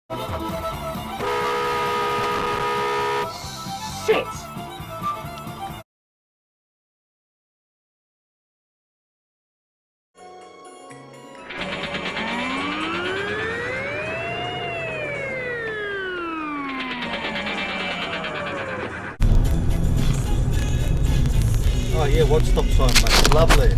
Shit! Oh yeah, what stop sign, mate? Lovely.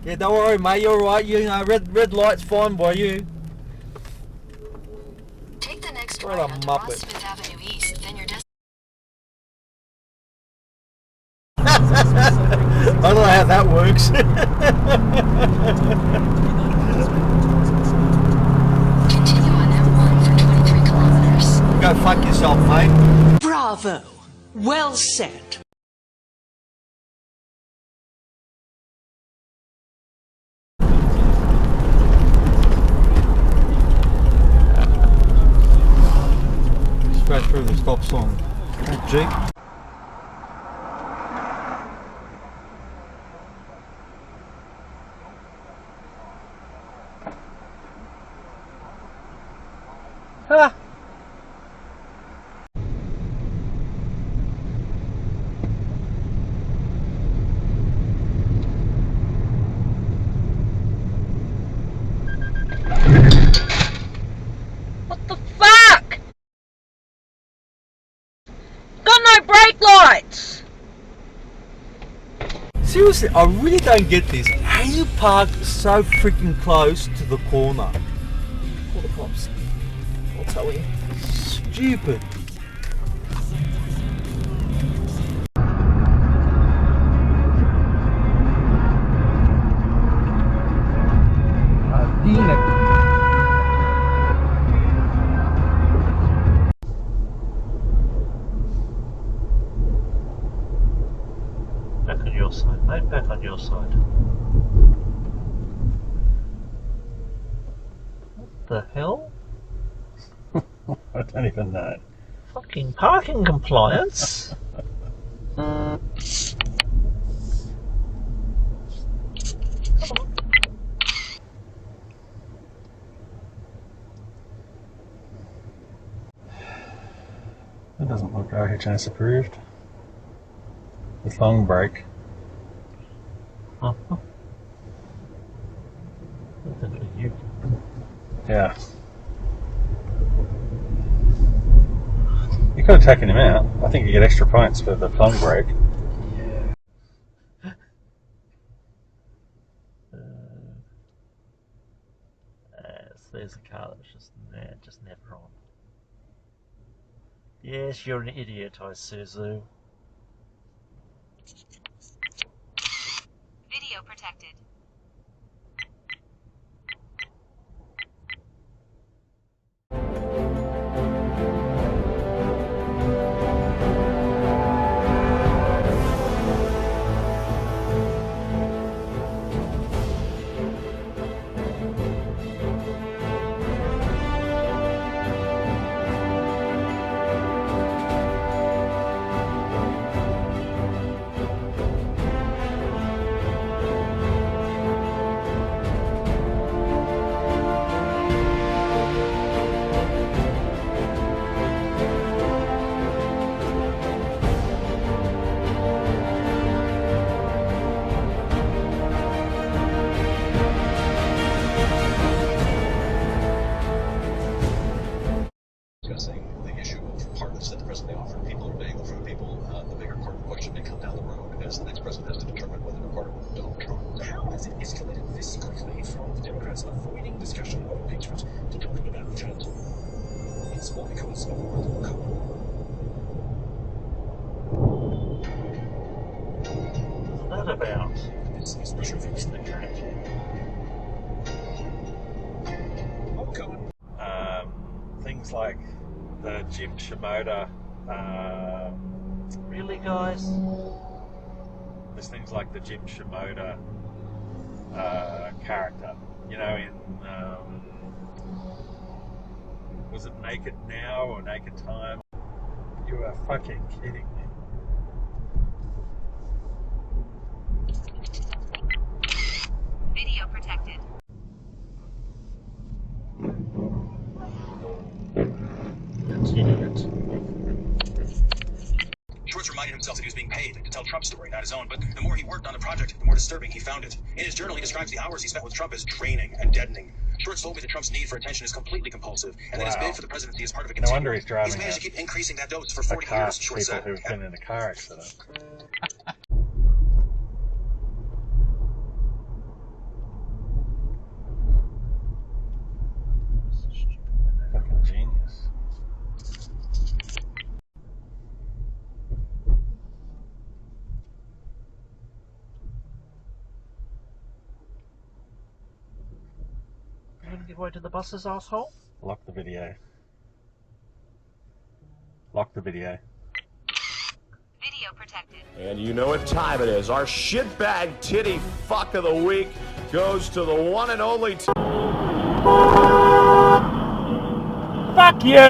Yeah, don't worry, mate. You're alright. You know, red light's fine by you. Take the next What right a onto muppet. Ross Smith Avenue East, then your destination. I don't know how that works. Continue on M1 for 23 kilometers. Go fuck yourself, mate. Bravo! Well said. Straight through the stop sign. That Jeep. Ha! What the fuck? Got no brake lights! Seriously, I really don't get this. How do you park so freaking close to the corner? Call the cops. I'll tell you. Stupid. Bionic. Back on your side, mate, back on your side. What the hell? I don't even know. Fucking parking compliance? That doesn't look OHS approved. With long brake. Uh-huh. Definitely you. Yeah. You could have taken him out. I think you get extra points for the long brake. So there's a car that's just never on. Yes, you're an idiot, Isuzu. Video protected. Discussing the issue of pardons that the president may offer people or may go for the people. The bigger pardon question may come down the road as the next president has to determine whether to pardon Donald Trump. How has it escalated this quickly from the Democrats avoiding discussion of impeachment to talking about Trump? It's all because of World Cup. What's that about? It's pressure fix the current. Oh, Cohen. Things like the Jim Shimoda. Really, guys? There's things like the Jim Shimoda character. You know, in Was it Naked Now or Naked Time? You are fucking kidding me. Video protected. Schwartz reminded himself that he was being paid to tell Trump's story, not his own, but the more he worked on the project, the more disturbing he found it. In his journal, he describes the hours he spent with Trump as draining and deadening. Schwartz told me that Trump's need for attention is completely compulsive, and that his bid for the presidency is part of a No continuum. wonder he's driving He's managed to keep increasing that dose for 40 car, years, Schwartz people said. who've been in a car accident. Fucking genius. You gonna give way to the buses, asshole? Lock the video. Lock the video. Video protected. And you know what time it is. Our shitbag titty fuck of the week goes to the one and only Fuck you!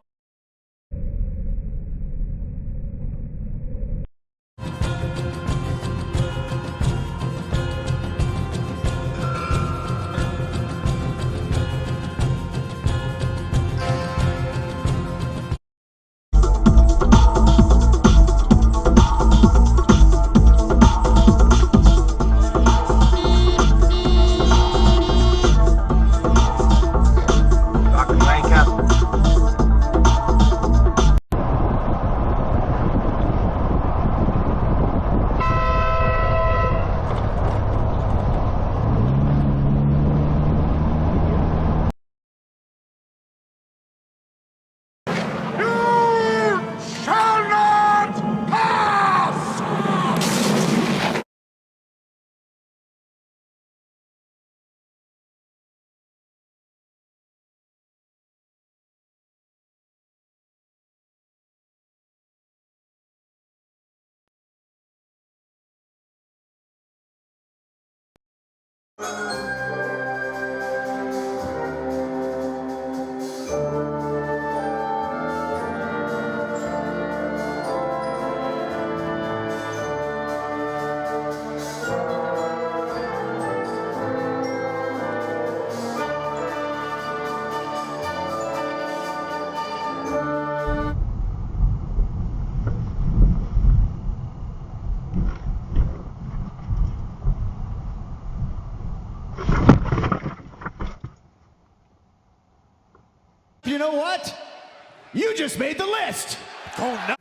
You know what? You just made the list. Oh no.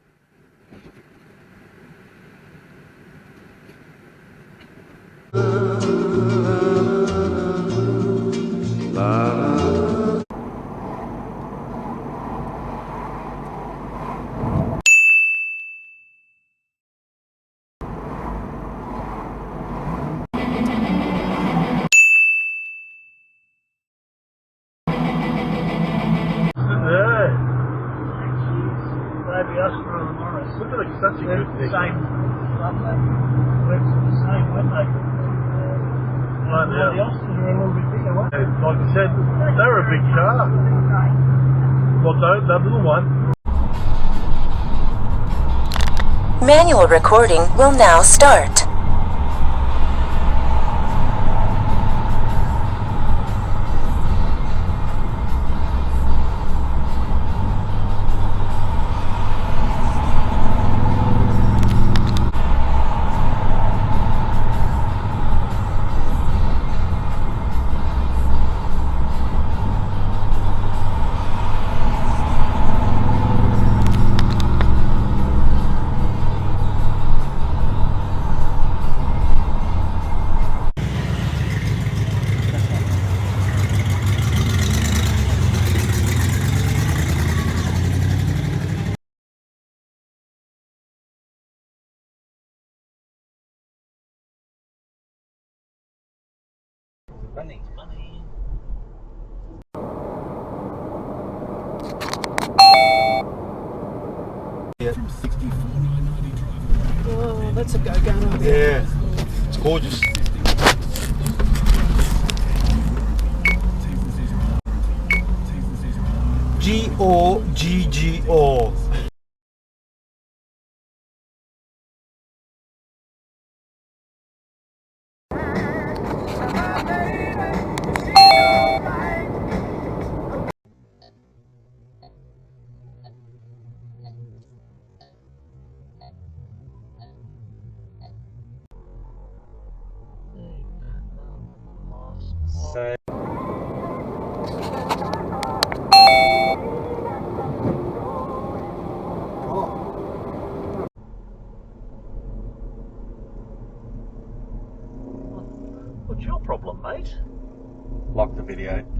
Look at it, such a good thing. Same. Lips are the same, weren't they? Right now. The Austins are a little bit bigger, weren't they? Like I said, they're a big car. Well, that little one. Manual recording will now start. Money. Yeah. Oh, that's a go-go. Yeah. It's gorgeous. G-O-G-G-O. So What's your problem, mate? lock the video.